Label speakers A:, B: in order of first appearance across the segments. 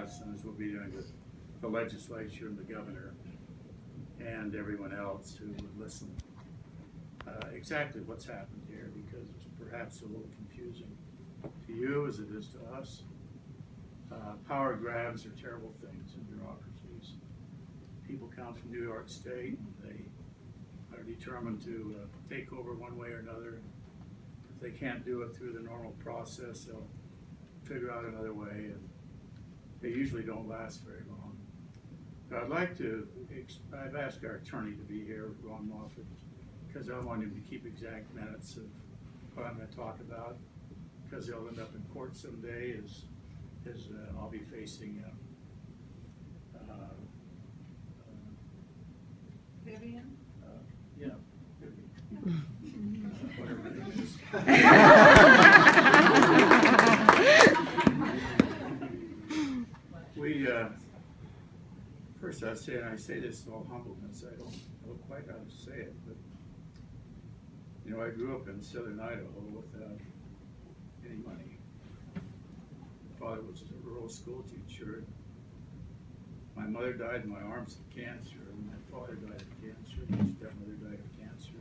A: Huntsman, as we'll be doing with the legislature and the governor and everyone else who would listen, exactly what's happened here, because it's perhaps a little confusing to you as it is to us. Power grabs are terrible things in bureaucracies. People come from New York State and they are determined to take over one way or another. If they can't do it through the normal process, they'll figure out another way, and they usually don't last very long. But I'd like to, I've asked our attorney to be here, Ron Moffett, because I want him to keep exact minutes of what I'm going to talk about, because they'll end up in court someday as I'll be facing
B: Vivian?
A: Yeah, whatever her name is. First I'd say, and I say this in all humbleness, I don't know quite how to say it, but you know, I grew up in southern Idaho without any money. My father was a rural school teacher. My mother died in my arms of cancer, and my father died of cancer, and my stepmother died of cancer.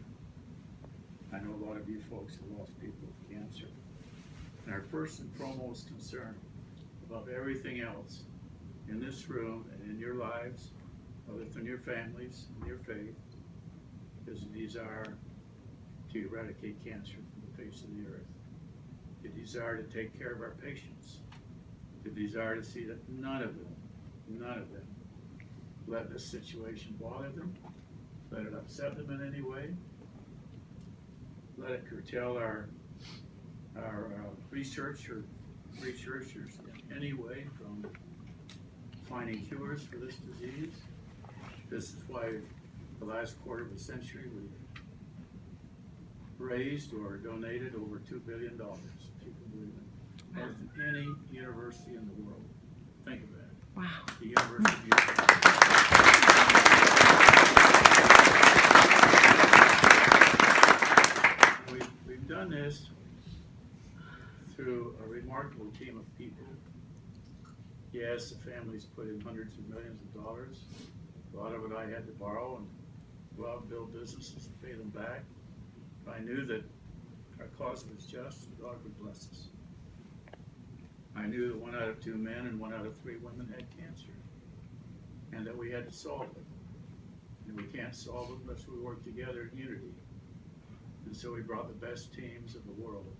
A: I know a lot of you folks have lost people with cancer. And our first and foremost concern, above everything else, in this room and in your lives, other than your families and your faith, is a desire to eradicate cancer from the face of the earth. The desire to take care of our patients. The desire to see that none of them let this situation bother them, let it upset them in any way, let it curtail our researchers in any way from finding cures for this disease. This is why the last quarter of a century we've raised or donated over $2 billion, if you can believe it, more than any university in the world. Think of that.
C: Wow.
A: The University of Utah. We've done this through a remarkable team of people. Yes, the families put in hundreds of millions of dollars. A lot of it I had to borrow and go out and build businesses to pay them back. I knew that our cause was just, and God would bless us. I knew that 1 out of 2 men and 1 out of 3 women had cancer, and that we had to solve it. And we can't solve it unless we work together in unity. And so we brought the best teams of the world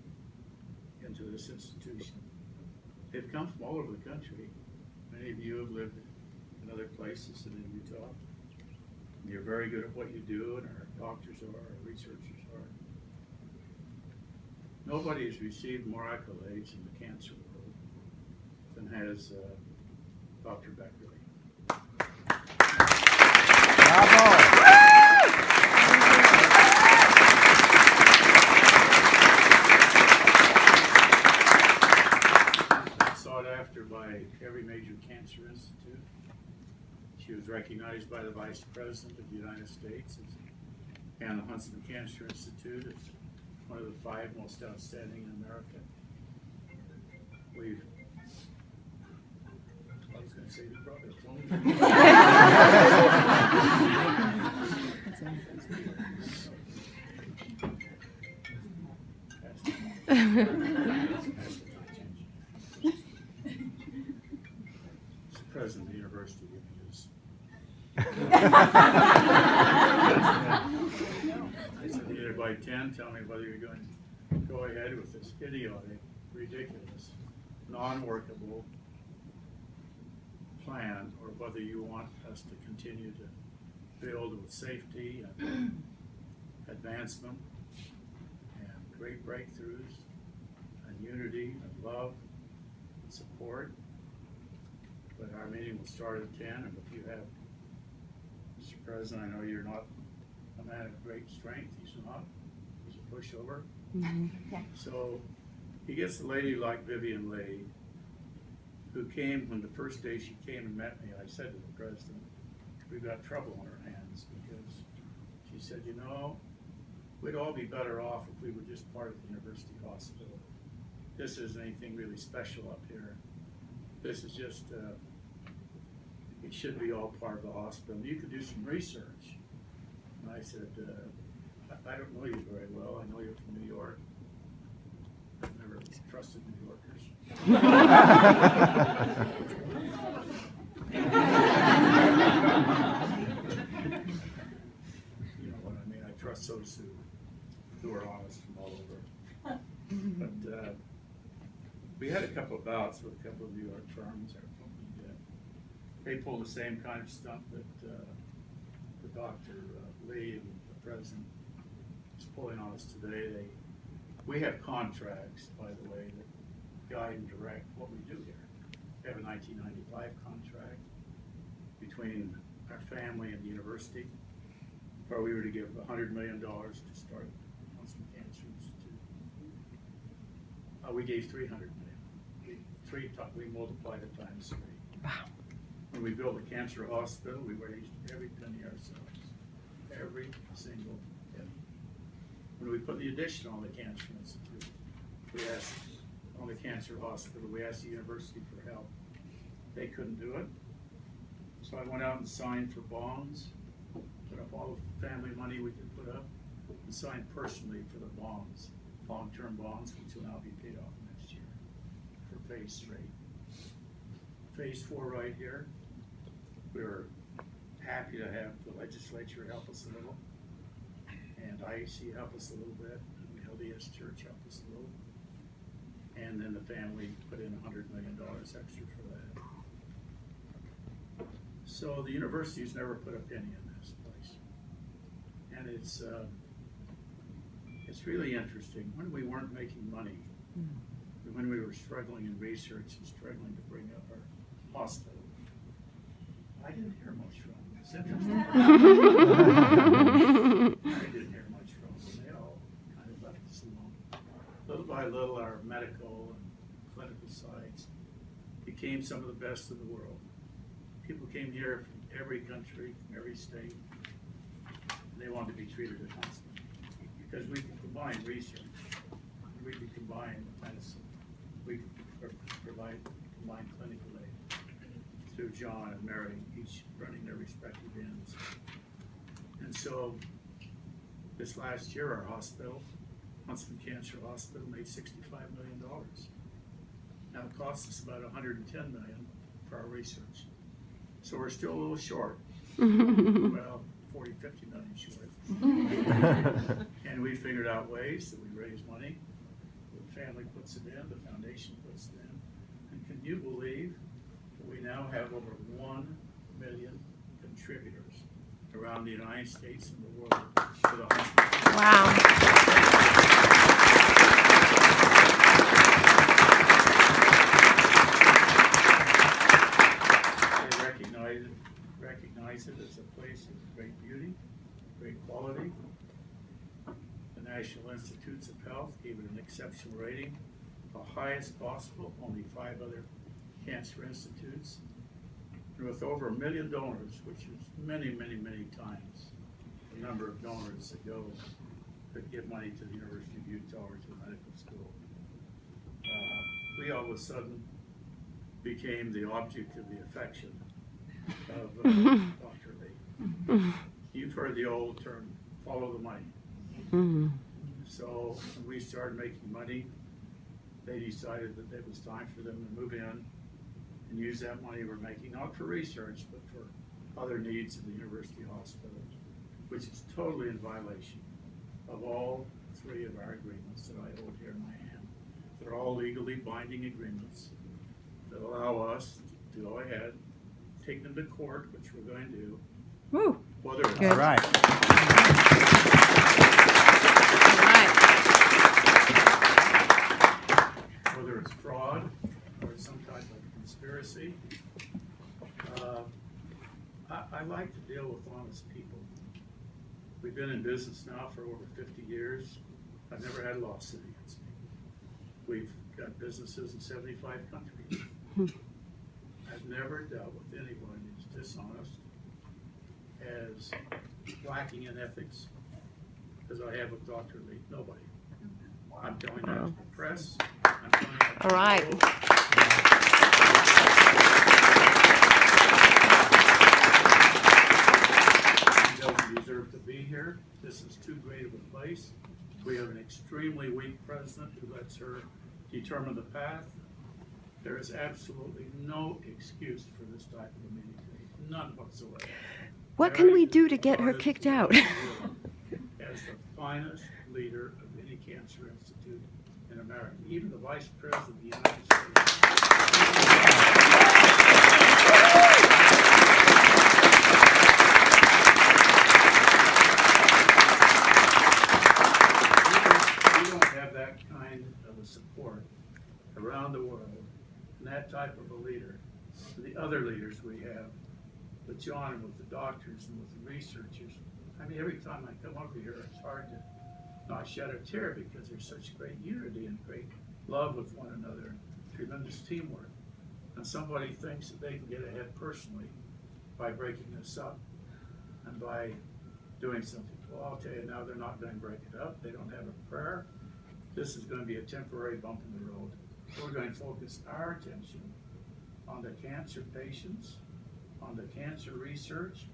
A: into this institution. They've come from all over the country. Many of you have lived in other places than in Utah. You're very good at what you do, and our doctors are, our researchers are. Nobody has received more accolades in the cancer world than has Dr. Beckerly.
D: Bravo!
A: Sought after by every major cancer institute. She was recognized by the Vice President of the United States and the Huntsman Cancer Institute as one of the 5 most outstanding in America. I was going to say you brought it home. President of the university is. I said, either by 10, tell me whether you're going to go ahead with this idiotic, ridiculous, non-workable plan, or whether you want us to continue to build with safety and advancement and great breakthroughs and unity and love and support. But our meeting will start at 10, and if you have, Mr. President, I know you're not a man of great strength. He's not. He's a pushover.
C: Mm-hmm.
A: So he gets a lady like Vivian Leigh, who came when the first day she came and met me. I said to the president, we've got trouble on our hands, because she said, you know, we'd all be better off if we were just part of the university hospital. This isn't anything really special up here. This is just it should be all part of the hospital. You could do some research. And I said, I don't know you very well. I know you're from New York. I've never trusted New Yorkers. You know what I mean? I trust those who are honest from all over. But we had a couple of bouts with a couple of New York firms. They pull the same kind of stunt that the Dr. Lee and the president is pulling on us today. We have contracts, by the way, that guide and direct what we do here. We have a 1995 contract between our family and the university, where we were to give $100 million to start Huntsman Cancer Institute. We gave $300 million. We multiplied it times 3.
B: Wow.
A: When we built the cancer hospital, we raised every penny ourselves. Every single penny. When we put the addition on the Cancer Institute, we asked on the cancer hospital, we asked the university for help. They couldn't do it. So I went out and signed for bonds, put up all the family money we could put up, and signed personally for the bonds, long-term bonds, which will now be paid off next year for phase 3. Phase 4 right here. We were happy to have the legislature help us a little, and IAC help us a little bit, and the LDS Church helped us a little, and then the family put in $100 million extra for that. So the university's never put a penny in this place, and it's really interesting. When we weren't making money, when we were struggling in research and struggling to bring up our hospital, I didn't hear much from them. It's interesting. I didn't hear much from them. They all kind of left us alone. Little by little, our medical and clinical sites became some of the best in the world. People came here from every country, from every state, and they wanted to be treated at Huntsman because we can combine research, we can combine medicine, we can combine clinical aid through John and Mary, each running their respective ends. And so this last year, our hospital, Huntsman Cancer Hospital, made $65 million. Now it costs us about $110 million for our research. So we're still a little short. Well, 40, 50 million short. And we figured out ways that we raise money. The family puts it in, the foundation puts it in. And can you believe that we now have over 1 million contributors around the United States and the world to the Huntsman.
B: Wow. Recognize it as a place of great beauty, great quality. The National Institutes of Health gave it an exceptional rating, the highest possible, only 5 other cancer institutes. And with over 1 million donors, which is many, many, many times the number of donors that go that give money to the University of Utah or to the medical school, we all of a sudden became the object of the affection of Dr. Lee. You've heard the old term, follow the money. So when we started making money, they decided that it was time for them to move in and use that money we're making, not for research, but for other needs of the university hospital, which is totally in violation of all 3 of our agreements that I hold here in my hand. They're all legally binding agreements that allow us to go ahead, take them to court, which we're going to do. Woo.
A: Whether it's
B: Good.
C: All right.
A: whether it's fraud or some type of conspiracy. I like to deal with honest people. We've been in business now for over 50 years. I've never had a lawsuit against me. We've got businesses in 75 countries. I've never dealt with anyone who's dishonest, as lacking in ethics, as I have with Dr. Lee. Nobody. I'm telling that to the press. I'm telling that to
B: All
A: the
B: right.
A: world.
B: determine the path. There is absolutely no excuse for this type of a meeting today, none whatsoever.
C: What can
B: Mary
C: we
B: is
C: do to get her
B: regarded
C: kicked out?
B: as the finest leader of any cancer institute in America, even the Vice President of the United States. We don't have that kind of a support around the world, and that type of a leader, the other leaders we have, with John and with the doctors and with the researchers. I mean, every time I come over here, it's hard to not shed a tear because there's such great unity and great love with one another, and tremendous teamwork. And somebody thinks that they can get ahead personally by breaking this up and by doing something. Well, I'll tell you now, they're not going to break it up. They don't have a prayer. This is going to be a temporary bump in the road. We're going to focus our attention on the cancer patients, on the cancer research.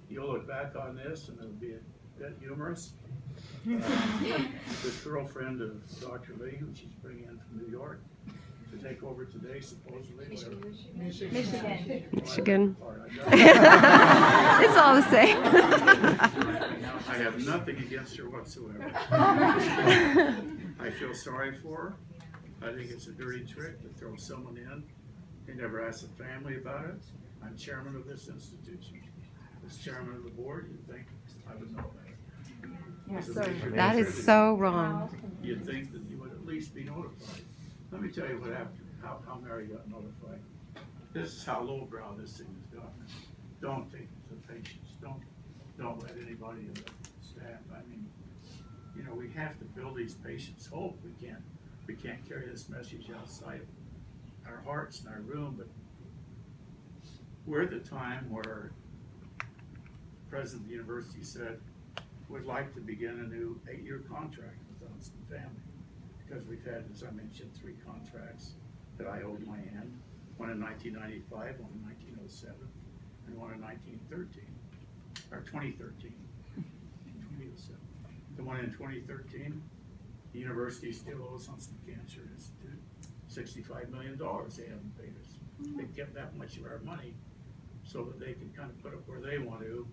B: You'll look back on this and it'll be a bit humorous. This girlfriend of Dr. Lee, who she's bringing in from New York to take over today, supposedly.
C: Michigan.
B: Or
C: It's all the same.
B: I have nothing against her whatsoever. I feel sorry for her. I think it's a dirty trick to throw someone in. They never ask the family about it. I'm chairman of this institution. As chairman of the board, you'd think I would know better.
D: Yes,
B: As a
D: sir.
B: major
C: That is
B: contributor,
C: so wrong.
B: You'd think that you would at least be notified. Let me tell you what happened, how Mary got notified. This is how lowbrow this thing has gotten. Don't take it to the patients. Don't let anybody in the staff. I mean, you know, we have to build these patients' hope. We can't carry this message outside our hearts and our room, but we're at the time where the president of the university said, we'd like to begin a new 8-year contract with the Huntsman family. Because we've had, as I mentioned, 3 contracts that I hold my hand. One in 1995, one in 1907, and one in 2013. 2007. The one in 2013, the university still owes Huntsman Cancer Institute $65 million they haven't paid us. They kept that much of our money so that they can kind of put it where they want to